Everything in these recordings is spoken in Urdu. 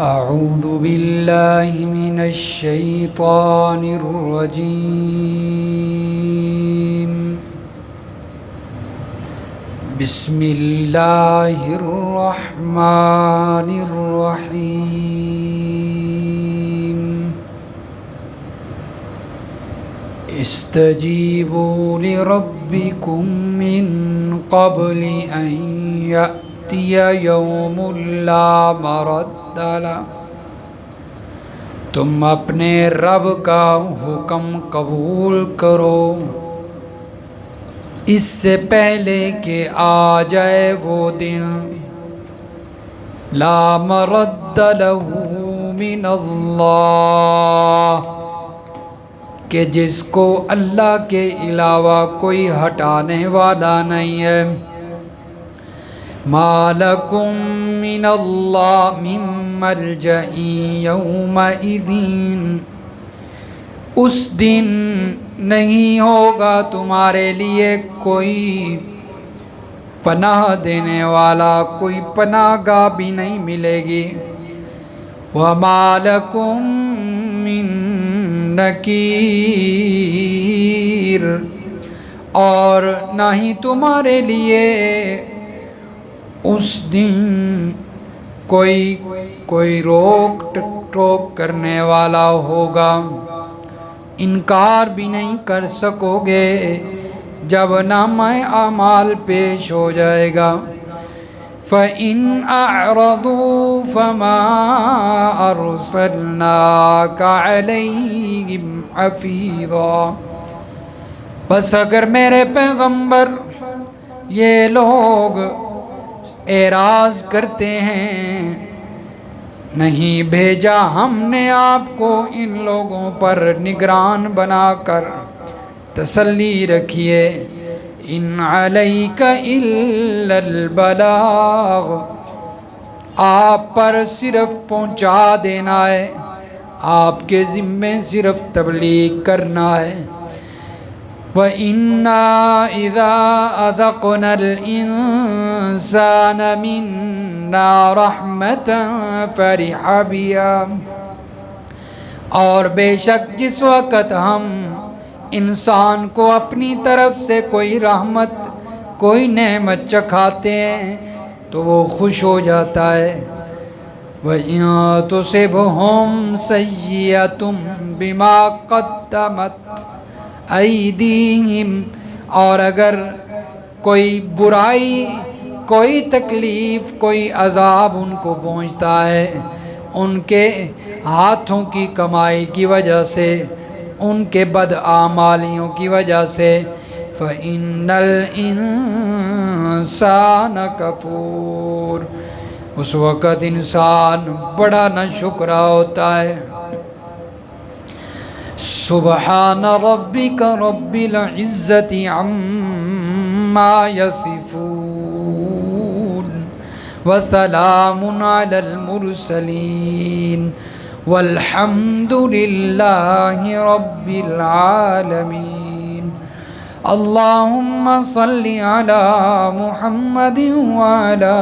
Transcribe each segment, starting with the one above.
أعوذ بالله من الشيطان الرجيم. بسم الله الرحمن الرحيم. استجيبوا لربكم من قبل أن يأتي يوم لا مرد له. تم اپنے رب کا حکم قبول کرو اس سے پہلے کہ آ جائے وہ دن لا مرد له من اللہ کہ جس کو اللہ کے علاوہ کوئی ہٹانے والا نہیں ہے. ما لکم من اللہ من ملجأ یومئذ، اس دن نہیں ہوگا تمہارے لیے کوئی پناہ دینے والا، کوئی پناہ گاہ بھی نہیں ملے گی. وما لکم من نکیر، اور نہ ہی تمہارے لیے اس دن کوئی روک ٹوک کرنے والا ہوگا. انکار بھی نہیں کر سکو گے جب نامہ اعمال پیش ہو جائے گا. فَإِنْ أَعْرَضُوا فَمَا أَرْسَلْنَاكَ عَلَيْهِمْ حَفِيظًا، بس اگر میرے پیغمبر یہ لوگ اعراض کرتے ہیں، نہیں بھیجا ہم نے آپ کو ان لوگوں پر نگران بنا کر. تسلی رکھیے، ان علیک الا البلاغ، آپ پر صرف پہنچا دینا ہے، آپ کے ذمے صرف تبلیغ کرنا ہے. وَإِنَّا إِذَا أَذَقْنَا الْإِنسَانَ مِنَّا رَحْمَةً فَرِحَ بِهَا، اور بے شک جس وقت ہم انسان کو اپنی طرف سے کوئی رحمت، کوئی نعمت چکھاتے ہیں تو وہ خوش ہو جاتا ہے. وَإِن تُصِبْهُمْ سَيِّئَةٌ بِمَا قَدَّمَتْ ایدیہم، اور اگر کوئی برائی، کوئی تکلیف، کوئی عذاب ان کو پہنچتا ہے ان کے ہاتھوں کی کمائی کی وجہ سے، ان کے بدعمالیوں کی وجہ سے، فَإِنَّ الْإِنسَانَ کفور، اس وقت انسان بڑا ناشکرا ہوتا ہے. سبحان ربک رب العزت عما یصفون وسلام علی المرسلین والحمد للہ رب العالمین. اللہم صل علی محمد وعلی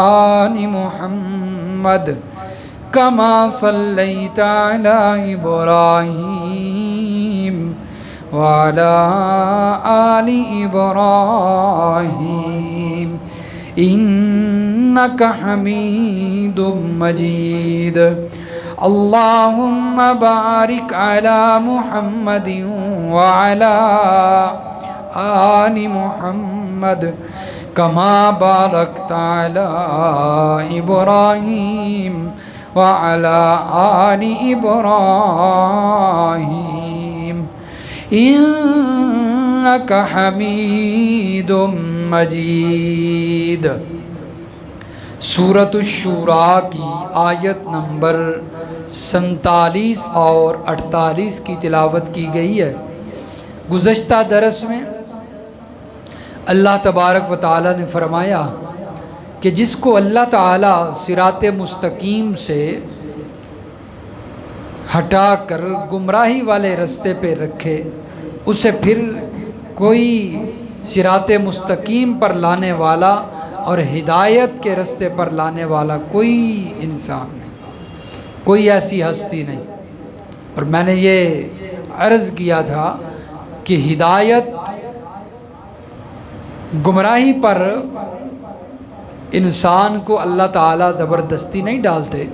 آل محمد کما صلیت علی ابراہیم وعلی آل ابراہیم انک حمید مجید. اللہم بارک علی محمد وعلی آل محمد کما بارکت علی ابراہیم وعلی آل ابراہیم انک حمید مجید. سورۃ الشورى کی آیت نمبر 47 اور 48 کی تلاوت کی گئی ہے. گزشتہ درس میں اللہ تبارک و تعالی نے فرمایا کہ جس کو اللہ تعالیٰ صراط مستقیم سے ہٹا کر گمراہی والے رستے پہ رکھے، اسے پھر کوئی صراط مستقیم پر لانے والا اور ہدایت کے رستے پر لانے والا کوئی انسان نہیں، کوئی ایسی ہستی نہیں۔ اور میں نے یہ عرض کیا تھا کہ ہدایت گمراہی پر انسان کو اللہ تعالیٰ زبردستی نہیں ڈالتے،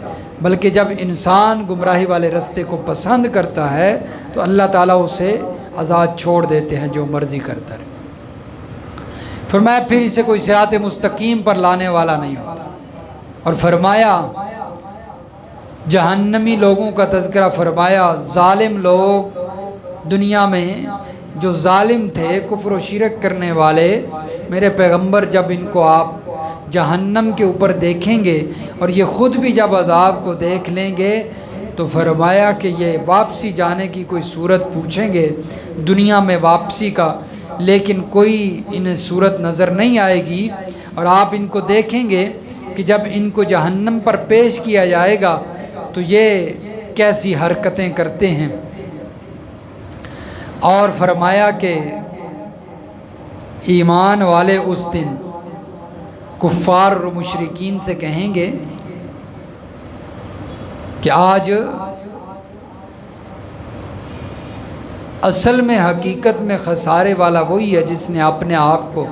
بلکہ جب انسان گمراہی والے رستے کو پسند کرتا ہے تو اللہ تعالیٰ اسے آزاد چھوڑ دیتے ہیں، جو مرضی کرتا رہے۔ فرمایا پھر اسے کوئی صراط مستقیم پر لانے والا نہیں ہوتا، اور فرمایا جہنمی لوگوں کا تذکرہ فرمایا، ظالم لوگ دنیا میں جو ظالم تھے، کفر و شرک کرنے والے، میرے پیغمبر جب ان کو آپ جہنم کے اوپر دیکھیں گے اور یہ خود بھی جب عذاب کو دیکھ لیں گے تو فرمایا کہ یہ واپسی جانے کی کوئی صورت پوچھیں گے دنیا میں واپسی کا، لیکن کوئی انہیں صورت نظر نہیں آئے گی، اور آپ ان کو دیکھیں گے کہ جب ان کو جہنم پر پیش کیا جائے گا تو یہ کیسی حرکتیں کرتے ہیں۔ اور فرمایا کہ ایمان والے اس دن کفار و مشرکین سے کہیں گے کہ آج اصل میں حقیقت میں خسارے والا وہی ہے جس نے اپنے آپ کو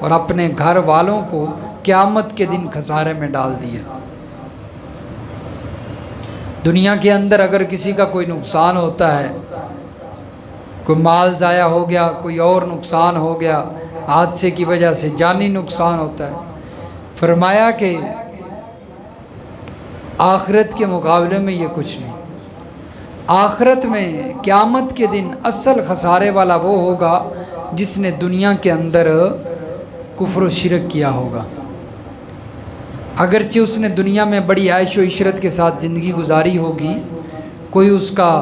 اور اپنے گھر والوں کو قیامت کے دن خسارے میں ڈال دیا۔ دنیا کے اندر اگر کسی کا کوئی نقصان ہوتا ہے، کوئی مال ضائع ہو گیا، کوئی اور نقصان ہو گیا، حادثے کی وجہ سے جانی نقصان ہوتا ہے، فرمایا کہ آخرت کے مقابلے میں یہ کچھ نہیں۔ آخرت میں قیامت کے دن اصل خسارے والا وہ ہوگا جس نے دنیا کے اندر کفر و شرک کیا ہوگا۔ اگرچہ اس نے دنیا میں بڑی عیش و عشرت کے ساتھ زندگی گزاری ہوگی، کوئی اس کا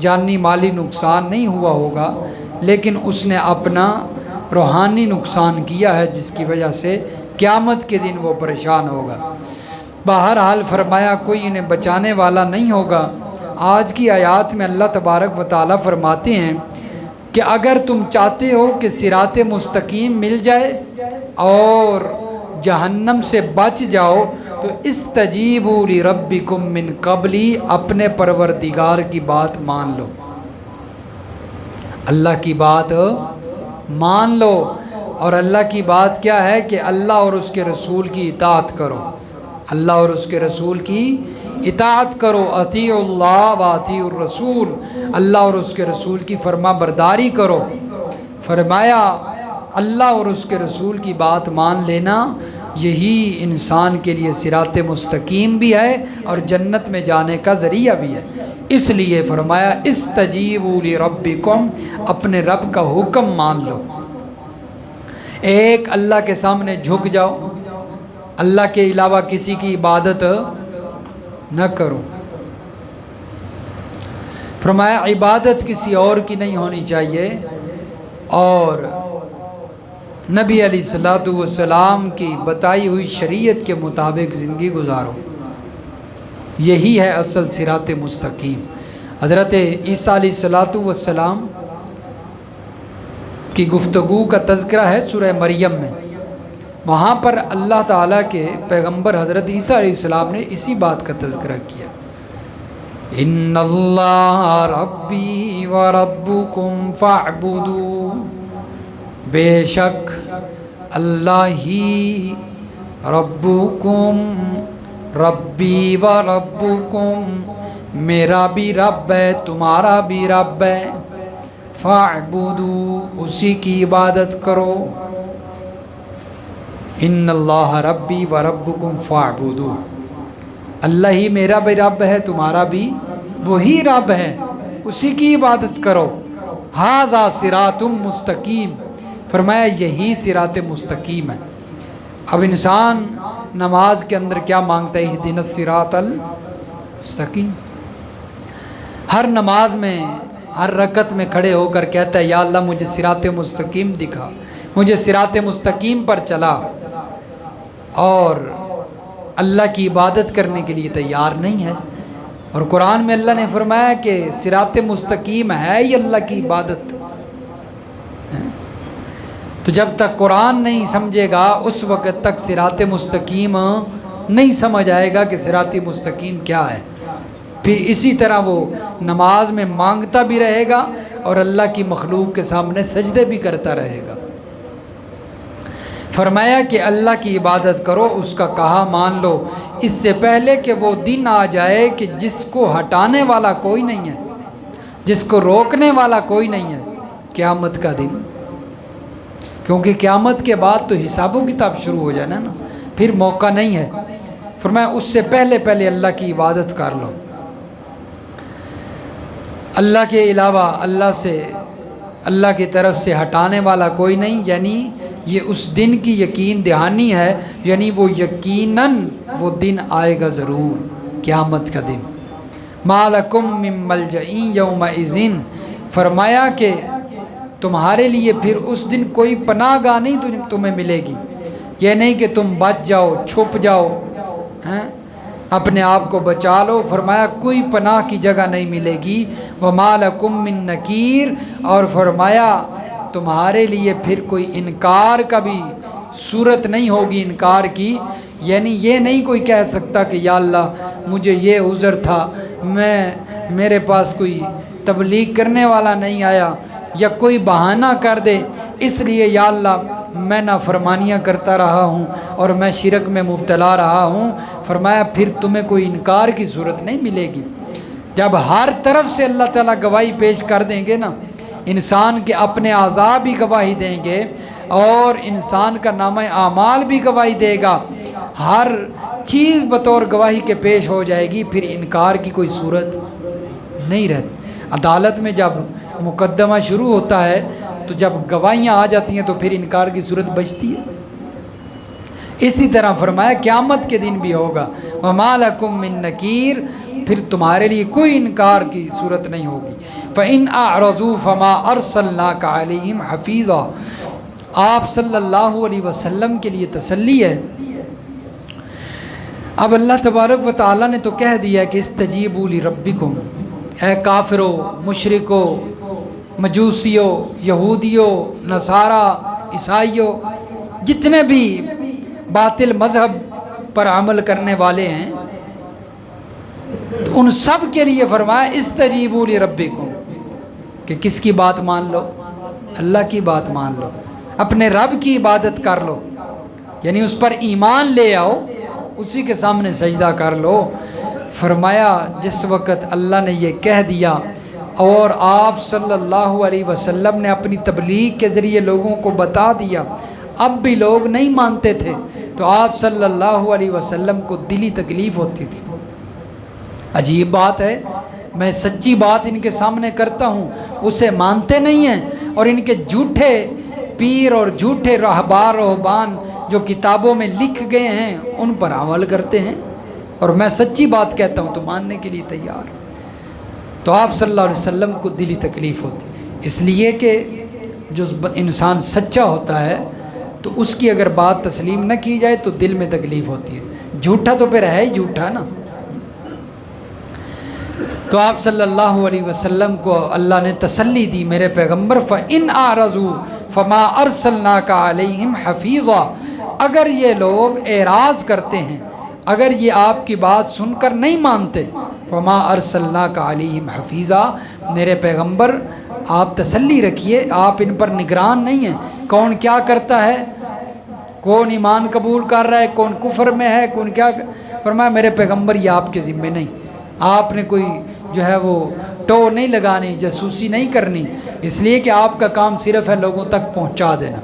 جانی مالی نقصان نہیں ہوا ہوگا، لیکن اس نے اپنا روحانی نقصان کیا ہے جس کی وجہ سے قیامت کے دن وہ پریشان ہوگا۔ بہرحال فرمایا کوئی انہیں بچانے والا نہیں ہوگا۔ آج کی آیات میں اللہ تبارک و تعالیٰ فرماتے ہیں کہ اگر تم چاہتے ہو کہ صراط مستقیم مل جائے اور جہنم سے بچ جاؤ تو استجیبوا لربکم من قبلی، اپنے پروردگار کی بات مان لو، اللہ کی بات مان لو۔ اور اللہ کی بات کیا ہے کہ اللہ اور اس کے رسول کی اطاعت کرو، اللہ اور اس کے رسول کی اطاعت کرو، اطیعوا اللہ و اطیعوا الرسول، اللہ اور اس کے رسول کی فرما برداری کرو۔ فرمایا اللہ اور اس کے رسول کی بات مان لینا یہی انسان کے لیے صراط مستقیم بھی ہے اور جنت میں جانے کا ذریعہ بھی ہے۔ اس لیے فرمایا استجیبوا لربکم، اپنے رب کا حکم مان لو، ایک اللہ کے سامنے جھک جاؤ، اللہ کے علاوہ کسی کی عبادت نہ کرو۔ فرمایا عبادت کسی اور کی نہیں ہونی چاہیے، اور نبی علیہ الصلوۃ والسلام کی بتائی ہوئی شریعت کے مطابق زندگی گزارو، یہی ہے اصل صراط مستقیم۔ حضرت عیسیٰ علیہ الصلوۃ والسلام کی گفتگو کا تذکرہ ہے سورہ مریم میں، وہاں پر اللہ تعالیٰ کے پیغمبر حضرت عیسیٰ علیہ السلام نے اسی بات کا تذکرہ کیا، ان اللہ ربی و ربکم فاعبدوا، بے شک اللہ ہی ربکم، ربی و ربکم، میرا بھی رب ہے تمہارا بھی رب ہے، فاعبدوا، اسی کی عبادت کرو، ان اللہ ربی و ربکم فاعبدوا، اللہ ہی میرا بھی رب ہے تمہارا بھی وہی رب ہے، اسی کی عبادت کرو، ھذا صراط مستقیم، فرمایا یہی صراط مستقیم ہے۔ اب انسان نماز کے اندر کیا مانگتا ہے؟ اہدنا الصراط المستقیم، ہر نماز میں ہر رکعت میں کھڑے ہو کر کہتا ہے یا اللہ مجھے صراط مستقیم دکھا، مجھے صراط مستقیم پر چلا، اور اللہ کی عبادت کرنے کے لیے تیار نہیں ہے۔ اور قرآن میں اللہ نے فرمایا کہ صراط مستقیم ہے ہی اللہ کی عبادت، تو جب تک قرآن نہیں سمجھے گا اس وقت تک صراط مستقیم نہیں سمجھ آئے گا کہ صراط مستقیم کیا ہے۔ پھر اسی طرح وہ نماز میں مانگتا بھی رہے گا اور اللہ کی مخلوق کے سامنے سجدے بھی کرتا رہے گا۔ فرمایا کہ اللہ کی عبادت کرو، اس کا کہا مان لو، اس سے پہلے کہ وہ دن آ جائے کہ جس کو ہٹانے والا کوئی نہیں ہے، جس کو روکنے والا کوئی نہیں ہے، قیامت کا دن۔ کیونکہ قیامت کے بعد تو حساب و کتاب شروع ہو جانا نا، پھر موقع نہیں ہے۔ فرمایا اس سے پہلے اللہ کی عبادت کر لو۔ اللہ کے علاوہ اللہ کی طرف سے ہٹانے والا کوئی نہیں، یعنی یہ اس دن کی یقین دہانی ہے، یعنی وہ یقیناً وہ دن آئے گا ضرور، قیامت کا دن۔ ما لکم من ملجأ یومئذ، فرمایا کہ تمہارے لیے پھر اس دن کوئی پناہ گاہ نہیں تمہیں ملے گی۔ یہ نہیں کہ تم بچ جاؤ، چھپ جاؤ، اپنے آپ کو بچا لو۔ فرمایا کوئی پناہ کی جگہ نہیں ملے گی۔ وما لکم من نکیر، اور فرمایا تمہارے لیے پھر کوئی انکار کا بھی صورت نہیں ہوگی انکار کی، یعنی یہ نہیں کوئی کہہ سکتا کہ یا اللہ مجھے یہ عذر تھا، میرے پاس کوئی تبلیغ کرنے والا نہیں آیا، یا کوئی بہانہ کر دے اس لیے یا اللہ میں نافرمانیاں کرتا رہا ہوں اور میں شرک میں مبتلا رہا ہوں۔ فرمایا پھر تمہیں کوئی انکار کی صورت نہیں ملے گی۔ جب ہر طرف سے اللہ تعالیٰ گواہی پیش کر دیں گے نا، انسان کے اپنے اعضاء بھی گواہی دیں گے اور انسان کا نامہ اعمال بھی گواہی دے گا، ہر چیز بطور گواہی کے پیش ہو جائے گی، پھر انکار کی کوئی صورت نہیں رہتی۔ عدالت میں جب مقدمہ شروع ہوتا ہے تو جب گواہیاں آ جاتی ہیں تو پھر انکار کی صورت بچتی ہے۔ اسی طرح فرمایا قیامت کے دن بھی ہوگا، وما لکم من نکیر، پھر تمہارے لیے کوئی انکار کی صورت نہیں ہوگی۔ فإن أعرضوا فما أرسلناك عليهم حفيظا، آپ صلی اللہ علیہ وسلم کے لیے تسلی ہے۔ اب اللہ تبارک و تعالیٰ نے تو کہہ دیا کہ استجیبوا لربکم، اے کافرو، مشرکو، مجوسیوں، یہودیوں، نصارہ، عیسائیوں، جتنے بھی باطل مذہب پر عمل کرنے والے ہیں، تو ان سب کے لیے فرمایا استجیبوا لربکم، کہ کس کی بات مان لو؟ اللہ کی بات مان لو، اپنے رب کی عبادت کر لو، یعنی اس پر ایمان لے آؤ، اسی کے سامنے سجدہ کر لو۔ فرمایا جس وقت اللہ نے یہ کہہ دیا اور آپ صلی اللہ علیہ وسلم نے اپنی تبلیغ کے ذریعے لوگوں کو بتا دیا، اب بھی لوگ نہیں مانتے تھے، تو آپ صلی اللہ علیہ وسلم کو دلی تکلیف ہوتی تھی۔ عجیب بات ہے، میں سچی بات ان کے سامنے کرتا ہوں، اسے مانتے نہیں ہیں، اور ان کے جھوٹے پیر اور جھوٹے راہبار رہبان جو کتابوں میں لکھ گئے ہیں ان پر عمل کرتے ہیں، اور میں سچی بات کہتا ہوں تو ماننے کے لیے تیار۔ تو آپ صلی اللہ علیہ وسلم کو دلی تکلیف ہوتی، اس لیے کہ جو انسان سچا ہوتا ہے تو اس کی اگر بات تسلیم نہ کی جائے تو دل میں تکلیف ہوتی ہے، جھوٹا تو پھر ہے ہی جھوٹا نا۔ تو آپ صلی اللہ علیہ وسلم کو اللہ نے تسلی دی، میرے پیغمبر فَإِنْ أَعْرَضُوا فَمَا أَرْسَلْنَاكَ عَلَيْهِمْ حَفِيظًا، اگر یہ لوگ اعراض کرتے ہیں، اگر یہ آپ کی بات سن کر نہیں مانتے، فَمَا أَرْسَلْنَاكَ عَلَيْهِمْ حَفِيظًا، میرے پیغمبر آپ تسلی رکھیے، آپ ان پر نگران نہیں ہیں، کون کیا کرتا ہے، کون ایمان قبول کر رہا ہے، کون کفر میں ہے، کون کیا، فرمایا میرے پیغمبر یہ آپ کے ذمے نہیں، آپ نے کوئی جو ہے وہ ٹو نہیں لگانی، جاسوسی نہیں کرنی، اس لیے کہ آپ کا کام صرف ہے لوگوں تک پہنچا دینا،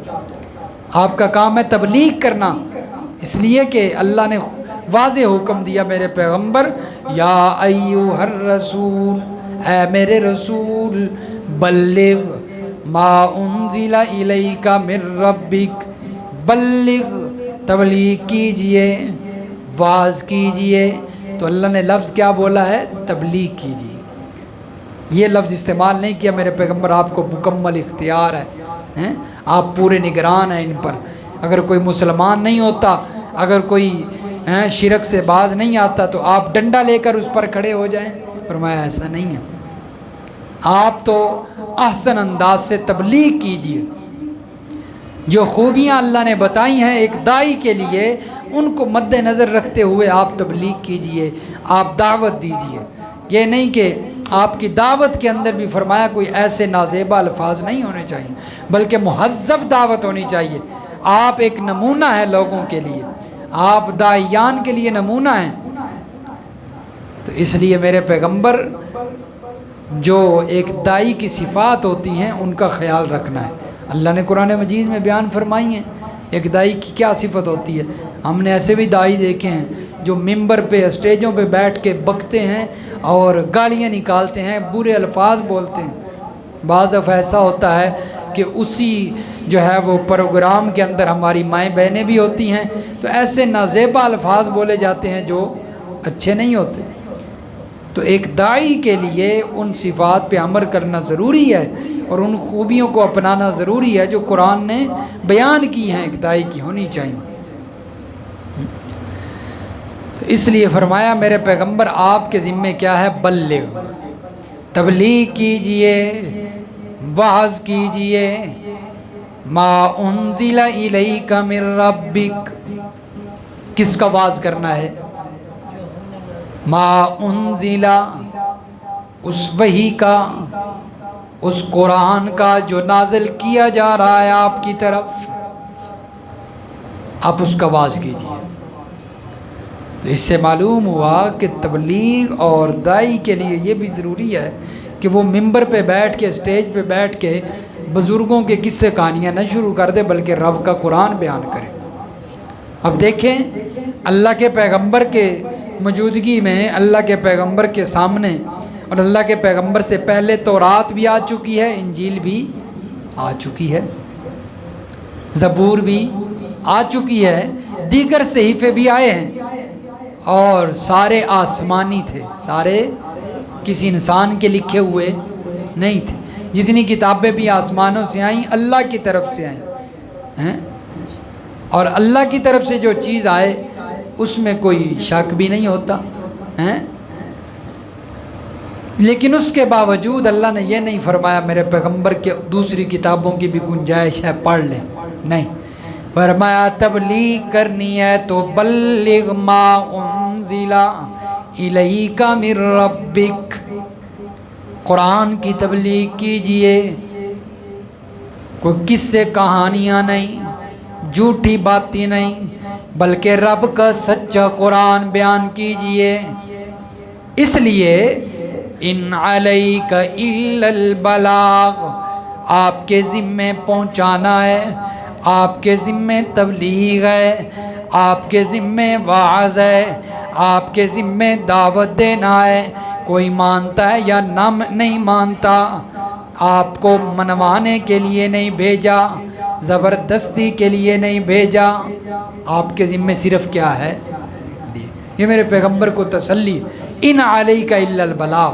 آپ کا کام ہے تبلیغ کرنا، اس لیے کہ اللہ نے واضح حکم دیا میرے پیغمبر یا ایھا الرسول، اے میرے رسول، بلغ ما انزل الیک من ربک، بلغ تبلیغ کیجئے، واعظ کیجئے، تو اللہ نے لفظ کیا بولا ہے؟ تبلیغ کیجئے، یہ لفظ استعمال نہیں کیا میرے پیغمبر آپ کو مکمل اختیار ہے، آپ پورے نگران ہیں ان پر، اگر کوئی مسلمان نہیں ہوتا، اگر کوئی شرک سے باز نہیں آتا تو آپ ڈنڈا لے کر اس پر کھڑے ہو جائیں، فرمایا ایسا نہیں ہے، آپ تو احسن انداز سے تبلیغ کیجئے۔ جو خوبیاں اللہ نے بتائی ہیں ایک دائی کے لیے، ان کو مد نظر رکھتے ہوئے آپ تبلیغ کیجئے، آپ دعوت دیجئے۔ یہ نہیں کہ آپ کی دعوت کے اندر بھی فرمایا کوئی ایسے نازیبا الفاظ نہیں ہونے چاہیے، بلکہ مہذب دعوت ہونی چاہیے۔ آپ ایک نمونہ ہیں لوگوں کے لیے، آپ داعیان کے لیے نمونہ ہیں۔ تو اس لیے میرے پیغمبر جو ایک دائی کی صفات ہوتی ہیں ان کا خیال رکھنا ہے۔ اللہ نے قرآن مجید میں بیان فرمائی ہیں ایک دائی کی کیا صفت ہوتی ہے۔ ہم نے ایسے بھی دائی دیکھے ہیں جو ممبر پہ اسٹیجوں پہ بیٹھ کے بکتے ہیں اور گالیاں نکالتے ہیں، برے الفاظ بولتے ہیں۔ بعض دفعہ ایسا ہوتا ہے کہ اسی جو ہے وہ پروگرام کے اندر ہماری مائیں بہنیں بھی ہوتی ہیں، تو ایسے نازیبا الفاظ بولے جاتے ہیں جو اچھے نہیں ہوتے۔ تو ایک داعی کے لیے ان صفات پہ عمل کرنا ضروری ہے اور ان خوبیوں کو اپنانا ضروری ہے جو قرآن نے بیان کی ہیں، ایک داعی کی ہونی چاہیے۔ تو اس لیے فرمایا میرے پیغمبر آپ کے ذمے کیا ہے؟ بلغ، تبلیغ کیجئے، وعظ کیجئے، ما انزل الیک من ربک، کس کا وعظ کرنا ہے؟ ما انزل، اس وحی کا، اس قرآن کا جو نازل کیا جا رہا ہے آپ کی طرف، آپ اس کا وعظ کیجئے۔ تو اس سے معلوم ہوا کہ تبلیغ اور داعی کے لیے یہ بھی ضروری ہے کہ وہ ممبر پہ بیٹھ کے، اسٹیج پہ بیٹھ کے بزرگوں کے قصے کہانیاں نہ شروع کر دے، بلکہ رب کا قرآن بیان کرے۔ اب دیکھیں اللہ کے پیغمبر کے موجودگی میں، اللہ کے پیغمبر کے سامنے اور اللہ کے پیغمبر سے پہلے تورات بھی آ چکی ہے، انجیل بھی آ چکی ہے، زبور بھی آ چکی ہے، دیگر صحیفے بھی آئے ہیں، اور سارے آسمانی تھے، سارے کسی انسان کے لکھے ہوئے نہیں تھے۔ جتنی کتابیں بھی آسمانوں سے آئیں اللہ کی طرف سے آئیں، اور اللہ کی طرف سے جو چیز آئے اس میں کوئی شک بھی نہیں ہوتا ہیں۔ لیکن اس کے باوجود اللہ نے یہ نہیں فرمایا میرے پیغمبر کے دوسری کتابوں کی بھی گنجائش ہے، پڑھ لیں، نہیں، فرمایا تبلیغ کرنی ہے تو بلغ ما انزل الیک من ربک، قرآن کی تبلیغ کیجئے، کوئی قصے کہانیاں نہیں، جھوٹی باتیں نہیں، بلکہ رب کا سچا قرآن بیان کیجئے۔ اس لیے ان علیک الا البلاغ، آپ کے ذمے پہنچانا ہے، آپ کے ذمے تبلیغ ہے، آپ کے ذمے وعظ ہے، آپ کے ذمے دعوت دینا ہے۔ کوئی مانتا ہے یا نہیں مانتا، آپ کو منوانے کے لیے نہیں بھیجا، زبردستی کے لیے نہیں بھیجا، آپ کے ذمے صرف کیا ہے؟ یہ میرے پیغمبر کو تسلی، ان علیک الا البلاغ۔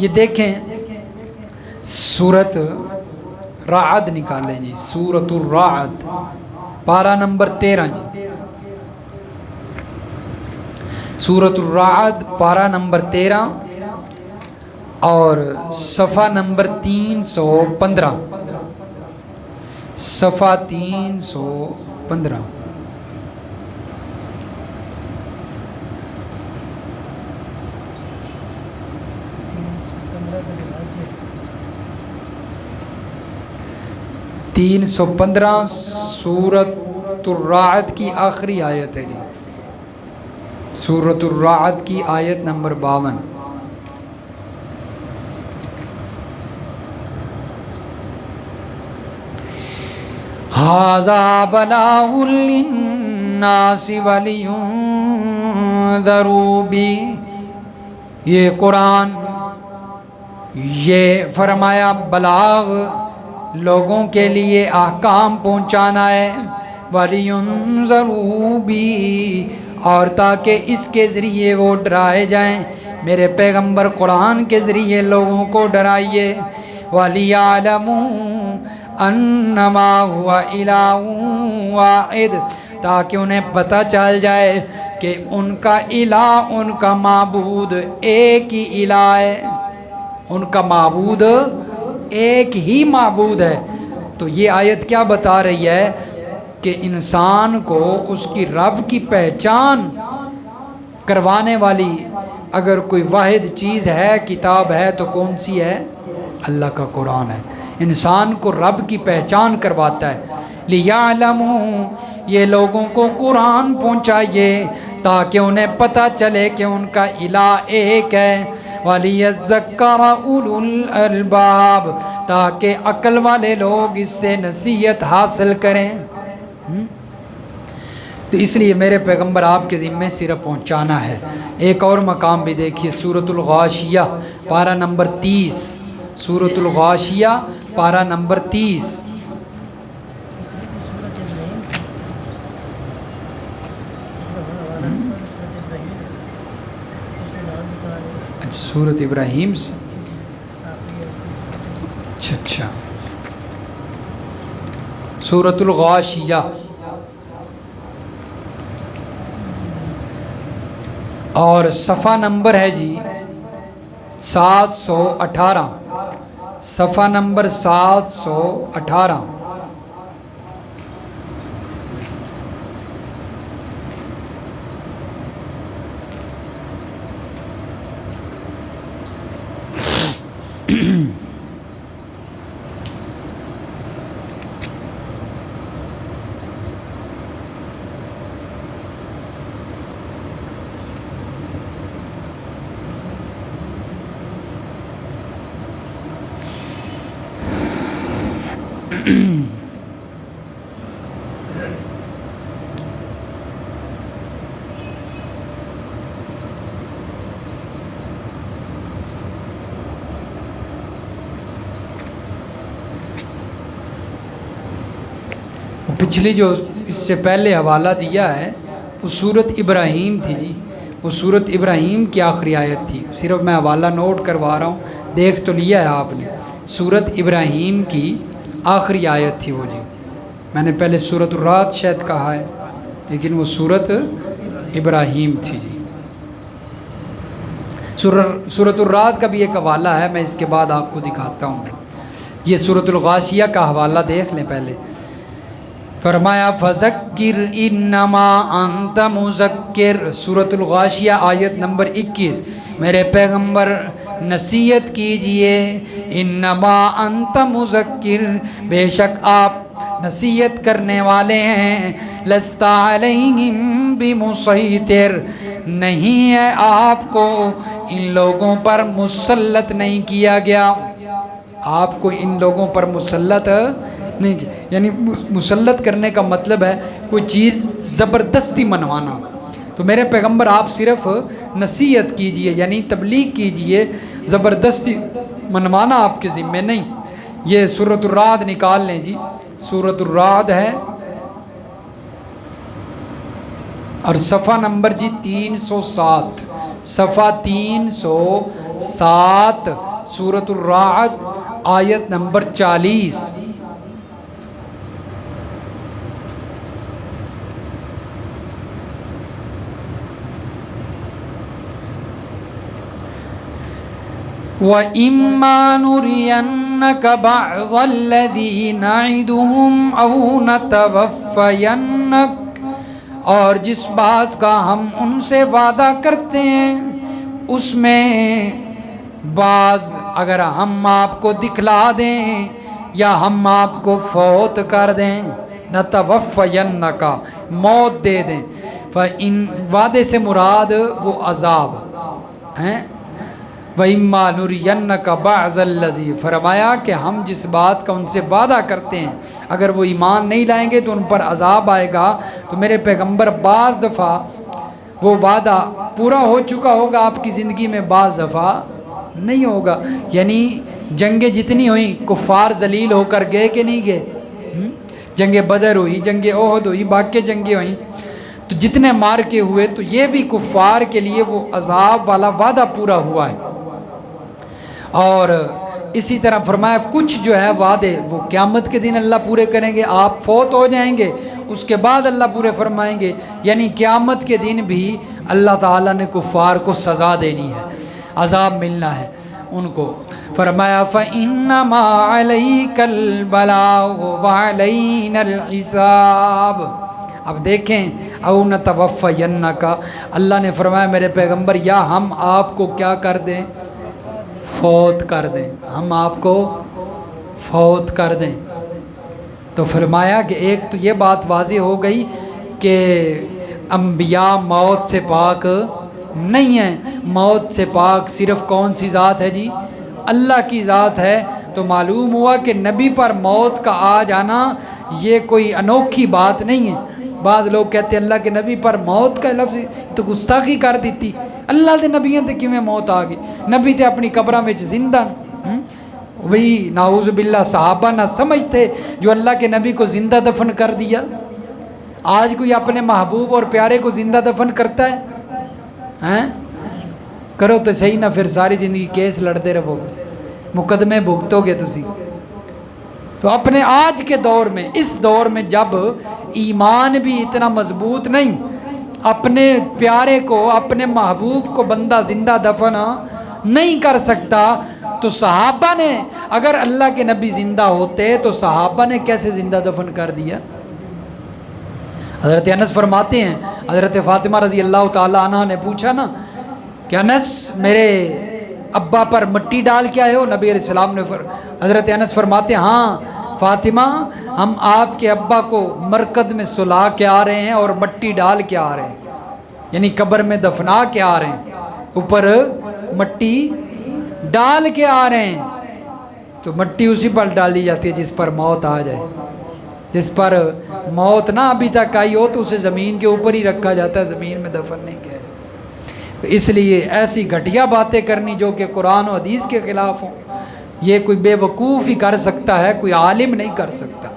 یہ دیکھیں سورت رعد نکالیں جی، سورت الرعد پارہ نمبر 13 جی، سورت الرعد پارہ نمبر 13 اور صفحہ نمبر 315، صفحہ 315۔ تین سو 15 سورت الرعد کی آخری آیت ہے جی، سورت الرعد کی آیت نمبر 52۔ ھذا بلاغ للناس ولینذروا بہ، یہ قرآن، یہ فرمایا بلاغ، لوگوں کے لیے احکام پہنچانا ہے، وَلِيُنذَرُوا بِهِ، اور تاکہ اس کے ذریعے وہ ڈرائے جائیں۔ میرے پیغمبر قرآن کے ذریعے لوگوں کو ڈرائیے، وَلِيَعْلَمُوا أَنَّمَا هُوَ إِلَٰهٌ وَاحِدٌ، تاکہ انہیں پتہ چل جائے کہ ان کا الہ، ان کا معبود ایک ہی الہ ہے، ان کا معبود ایک ہی معبود ہے۔ تو یہ آیت کیا بتا رہی ہے کہ انسان کو اس کی رب کی پہچان کروانے والی اگر کوئی واحد چیز ہے، کتاب ہے، تو کون سی ہے؟ اللہ کا قرآن ہے۔ انسان کو رب کی پہچان کرواتا ہے۔ لِيَعْلَمُوا، یہ لوگوں کو قرآن پہنچائیے تاکہ انہیں پتہ چلے کہ ان کا الہ ایک ہے۔ وَلِيَذَّكَّرَ أُولُو الْأَلْبَابِ، تاکہ عقل والے لوگ اس سے نصیحت حاصل کریں۔ تو اس لیے میرے پیغمبر آپ کے ذمے صرف پہنچانا ہے۔ ایک اور مقام بھی دیکھیے، سورۃ الغاشیہ پارہ نمبر 30، سورۃ الغاشیہ پارہ نمبر 30۔ سورۃ ابراہیم سے، اچھا سورۃ الغاشیہ اور صفحہ نمبر ہے جی 718، صفحہ نمبر 718۔ پچھلی جو اس سے پہلے حوالہ دیا ہے وہ سورۃ ابراہیم تھی جی، وہ سورۃ ابراہیم کی آخری آیت تھی۔ صرف میں حوالہ نوٹ کروا رہا ہوں، دیکھ تو لیا ہے آپ نے، سورۃ ابراہیم کی آخری آیت تھی وہ جی۔ میں نے پہلے سورۃ الرعد شاید کہا ہے، لیکن وہ سورۃ ابراہیم تھی جی۔ سورۃ الرعد کا بھی ایک حوالہ ہے، میں اس کے بعد آپ کو دکھاتا ہوں۔ یہ سورۃ الغاشیہ کا حوالہ دیکھ لیں پہلے۔ فرمایا فذکر انما انت مذکر، سورۃ الغاشیہ آیت نمبر 21، میرے پیغمبر نصیحت کیجئے، انما انت مذکر، بے شک آپ نصیحت کرنے والے ہیں، لست علیہم بمسیطر، نہیں ہے آپ کو ان لوگوں پر مسلط نہیں کیا گیا، آپ کو ان لوگوں پر مسلط نہیں کیا، یعنی مسلط کرنے کا مطلب ہے کوئی چیز زبردستی منوانا۔ تو میرے پیغمبر آپ صرف نصیحت کیجئے، یعنی تبلیغ کیجئے، زبردستی منوانا آپ کے ذمہ نہیں۔ یہ سورۃ الرعد نکال لیں جی، سورۃ الرعد ہے اور صفحہ نمبر جی 307، صفحہ 307، سورۃ الرعد آیت نمبر 40۔ وَإِمَّا نُرِيَنَّكَ بَعْضَ الَّذِي نَعِدُهُمْ أَوْ نَتَوَفَّيَنَّكَ، اور جس بات کا ہم ان سے وعدہ کرتے ہیں اس میں بعض اگر ہم آپ کو دکھلا دیں یا ہم آپ کو فوت کر دیں، نَتَوَفَّيَنَّكَ موت دے دیں، فَإِن وعدے سے مراد وہ عذاب ہیں، وَإِمَّا نُرِيَنَّكَ بَعْضَ الَّذِي، فرمایا کہ ہم جس بات کا ان سے وعدہ کرتے ہیں اگر وہ ایمان نہیں لائیں گے تو ان پر عذاب آئے گا، تو میرے پیغمبر بعض دفعہ وہ وعدہ پورا ہو چکا ہوگا آپ کی زندگی میں، بعض دفعہ نہیں ہوگا، یعنی جنگیں جتنی ہوئیں کفار ذلیل ہو کر گئے کہ نہیں گئے، جنگ بدر ہوئی، جنگ احد ہوئی، باقی جنگیں ہوئیں، تو جتنے مار کے ہوئے تو یہ بھی کفار کے لیے وہ عذاب والا وعدہ پورا ہوا ہے۔ اور اسی طرح فرمایا کچھ جو ہے وعدے وہ قیامت کے دن اللہ پورے کریں گے، آپ فوت ہو جائیں گے اس کے بعد اللہ پورے فرمائیں گے، یعنی قیامت کے دن بھی اللہ تعالیٰ نے کفار کو سزا دینی ہے، عذاب ملنا ہے ان کو۔ فرمایا فَإِنَّمَا عَلَيْكَ الْبَلَاغُ وَعَلَيْنَا الْحِسَابُ۔ اب دیکھیں اَوْ نَتَوَفَّيَنَّكَ، اللہ نے فرمایا میرے پیغمبر یا ہم آپ کو کیا کر دیں، فوت کر دیں، ہم آپ کو فوت کر دیں۔ تو فرمایا کہ ایک تو یہ بات واضح ہو گئی کہ انبیاء موت سے پاک نہیں ہیں، موت سے پاک صرف کون سی ذات ہے جی، اللہ کی ذات ہے۔ تو معلوم ہوا کہ نبی پر موت کا آ جانا یہ کوئی انوکھی بات نہیں ہے۔ بعض لوگ کہتے ہیں اللہ کے نبی پر موت کا لفظ تو گستاخی کر دیتی، اللہ دے نبیوں تے کیویں موت آ گئی، نبی تے اپنی قبراں وچ زندہ وہی نعوذ باللہ صحابہ نہ سمجھتے جو اللہ کے نبی کو زندہ دفن کر دیا۔ آج کوئی اپنے محبوب اور پیارے کو زندہ دفن کرتا ہے؟ ہیں کرو تو صحیح نہ، پھر ساری زندگی کیس لڑتے رہو گے، مقدمے بھگتو گے تسی۔ تو اپنے آج کے دور میں، اس دور میں جب ایمان بھی اتنا مضبوط نہیں، اپنے پیارے کو، اپنے محبوب کو بندہ زندہ دفن نہیں کر سکتا، تو صحابہ نے اگر اللہ کے نبی زندہ ہوتے تو صحابہ نے کیسے زندہ دفن کر دیا؟ حضرت انس فرماتے ہیں حضرت فاطمہ رضی اللہ تعالی عنہ نے پوچھا نا کہ انس میرے ابا پر مٹی ڈال کے آئے ہو؟ نبی علیہ السلام نے حضرت انس فرماتے ہیں ہاں فاطمہ، ہم آپ کے ابا کو مرکد میں سلا کے آ رہے ہیں اور مٹی ڈال کے آ رہے ہیں، یعنی قبر میں دفنا کے آ رہے ہیں، اوپر مٹی ڈال کے آ رہے ہیں۔ تو مٹی اسی پر ڈالی جاتی ہے جس پر موت آ جائے، جس پر موت نہ ابھی تک آئی ہو تو اسے زمین کے اوپر ہی رکھا جاتا ہے، زمین میں دفن نہیں کیا جاتا۔ تو اس لیے ایسی گھٹیا باتیں کرنی جو کہ قرآن و حدیث کے خلاف ہوں، یہ کوئی بے وقوف ہی کر سکتا ہے، کوئی عالم نہیں کر سکتا۔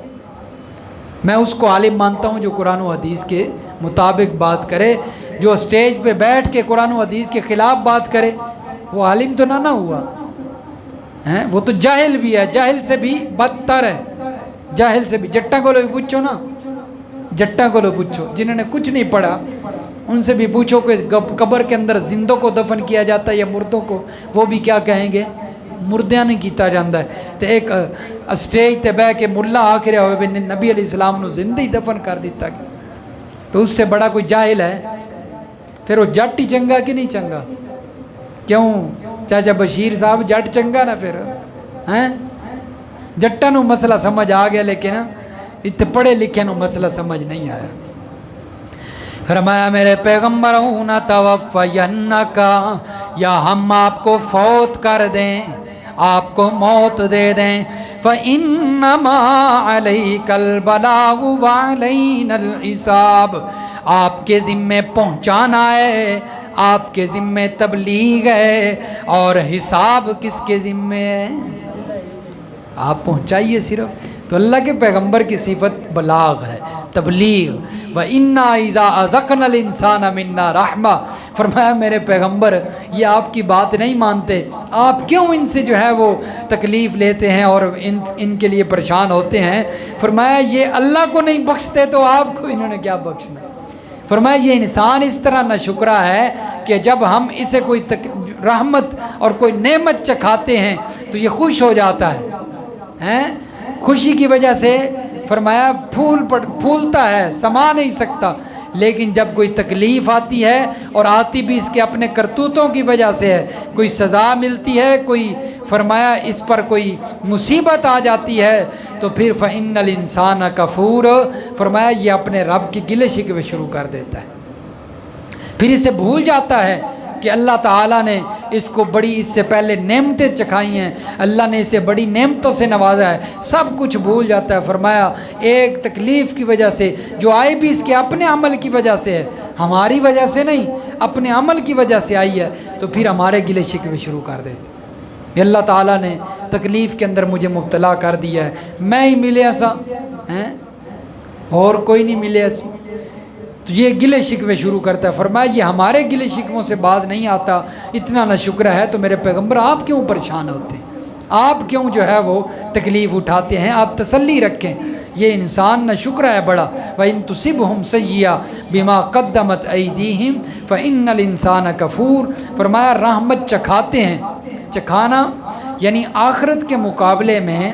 میں اس کو عالم مانتا ہوں جو قرآن و حدیث کے مطابق بات کرے، جو اسٹیج پہ بیٹھ کے قرآن و حدیث کے خلاف بات کرے وہ عالم تو نہ ہوا ہیں، وہ تو جاہل بھی ہے، جاہل سے بھی بدتر ہے، جاہل سے بھی۔ جٹا کو لو پوچھو نا، جٹا کو لو پوچھو جنہوں نے کچھ نہیں پڑھا، ان سے بھی پوچھو کہ قبر کے اندر زندوں کو دفن کیا جاتا ہے یا مردوں کو، وہ بھی کیا کہیں گے، مردیاں نہیں کیتا جاتا ہے۔ تو ایک اسٹیج تے بہ کے ملا آخر ہوئے بھی نبی علیہ السلام نے زندہ ہی دفن کر دیتا گیا، تو اس سے بڑا کوئی جاہل ہے؟ پھر وہ جٹ ہی چنگا کہ نہیں چنگا؟ کیوں چاچا بشیر صاحب جٹ چنگا نا پھر ہیں؟ جٹاں نو مسئلہ سمجھ آ گیا لیکن اتنے پڑھے لکھے نو مسئلہ سمجھ نہیں آیا۔ فرمایا میرے پیغمبر نتوفینک، یا ہم آپ کو فوت کر دیں، آپ کو موت دے دیں، فإنما علیک البلاغ وعلینا الحساب، آپ کے ذمے پہنچانا ہے، آپ کے ذمے تبلیغ ہے، اور حساب کس کے ذمے ہے؟ آپ پہنچائیے صرف۔ تو اللہ کے پیغمبر کی صفت بلاغ ہے، تبلیغ۔ وَإِنَّا إِذَا أَذَقْنَا الْإِنسَانَ مِنَّا رَحْمَةً، فرمایا میرے پیغمبر یہ آپ کی بات نہیں مانتے، آپ کیوں ان سے جو ہے وہ تکلیف لیتے ہیں اور ان کے لیے پریشان ہوتے ہیں؟ فرمایا یہ اللہ کو نہیں بخشتے تو آپ کو انہوں نے کیا بخشنا؟ فرمایا یہ انسان اس طرح ناشکرا ہے کہ جب ہم اسے کوئی رحمت اور کوئی نعمت چکھاتے ہیں تو یہ خوش ہو جاتا ہے، خوشی کی وجہ سے فرمایا پھولتا ہے، سما نہیں سکتا، لیکن جب کوئی تکلیف آتی ہے اور آتی بھی اس کے اپنے کرتوتوں کی وجہ سے ہے، کوئی سزا ملتی ہے، کوئی فرمایا اس پر کوئی مصیبت آ جاتی ہے، تو پھر فإن الانسان کفور، فرمایا یہ اپنے رب کی گلے شکوے شروع کر دیتا ہے، پھر اسے بھول جاتا ہے کہ اللہ تعالیٰ نے اس کو بڑی اس سے پہلے نعمتیں چکھائی ہیں، اللہ نے اسے بڑی نعمتوں سے نوازا ہے، سب کچھ بھول جاتا ہے۔ فرمایا ایک تکلیف کی وجہ سے جو آئی بھی اس کے اپنے عمل کی وجہ سے ہے، ہماری وجہ سے نہیں، اپنے عمل کی وجہ سے آئی ہے، تو پھر ہمارے گلے شکوے شروع کر دیتے کہ اللہ تعالیٰ نے تکلیف کے اندر مجھے مبتلا کر دیا ہے، میں ہی ملے ایسا ہیں، اور کوئی نہیں ملے ایسی، تو یہ گلے شکوے شروع کرتا ہے۔ فرمایا یہ ہمارے گلے شکووں سے باز نہیں آتا، اتنا نہ شکر ہے، تو میرے پیغمبر آپ کیوں پریشان ہوتے ہیں، آپ کیوں جو ہے وہ تکلیف اٹھاتے ہیں؟ آپ تسلی رکھیں، یہ انسان نہ شکر ہے بڑا۔ وَإِن تُصِبْهُمْ سَيِّئَةٌ بِمَا قَدَّمَتْ أَيْدِيهِمْ فَإِنَّ الْإِنسَانَ كَفُورٌ، فرمایا رحمت چکھاتے ہیں، چکھانا یعنی آخرت کے مقابلے میں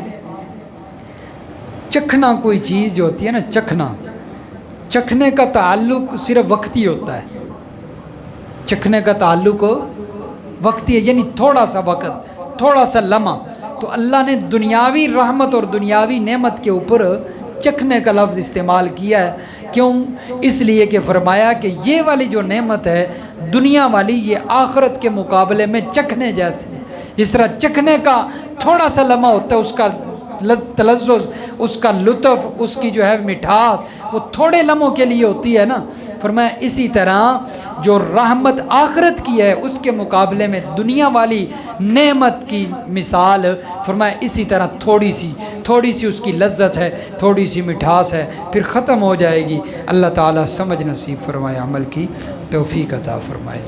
چکھنا کوئی چیز جو ہوتی ہے نا، چکھنے کا تعلق صرف وقتی ہوتا ہے، چکھنے کا تعلق وقتی ہے، یعنی تھوڑا سا وقت، تھوڑا سا لمحہ۔ تو اللہ نے دنیاوی رحمت اور دنیاوی نعمت کے اوپر چکھنے کا لفظ استعمال کیا ہے۔ کیوں؟ اس لیے کہ فرمایا کہ یہ والی جو نعمت ہے دنیا والی، یہ آخرت کے مقابلے میں چکھنے جیسے ہے۔ جس طرح چکھنے کا تھوڑا سا لمحہ ہوتا ہے، اس کا تلذذ، اس کا لطف، اس کی جو ہے مٹھاس، وہ تھوڑے لمحوں کے لیے ہوتی ہے نا۔ فرمایا اسی طرح جو رحمت آخرت کی ہے اس کے مقابلے میں دنیا والی نعمت کی مثال، فرمایا اسی طرح تھوڑی سی اس کی لذت ہے، تھوڑی سی مٹھاس ہے، پھر ختم ہو جائے گی۔ اللہ تعالیٰ سمجھ نصیب فرمائے، عمل کی توفیق عطا فرمائے۔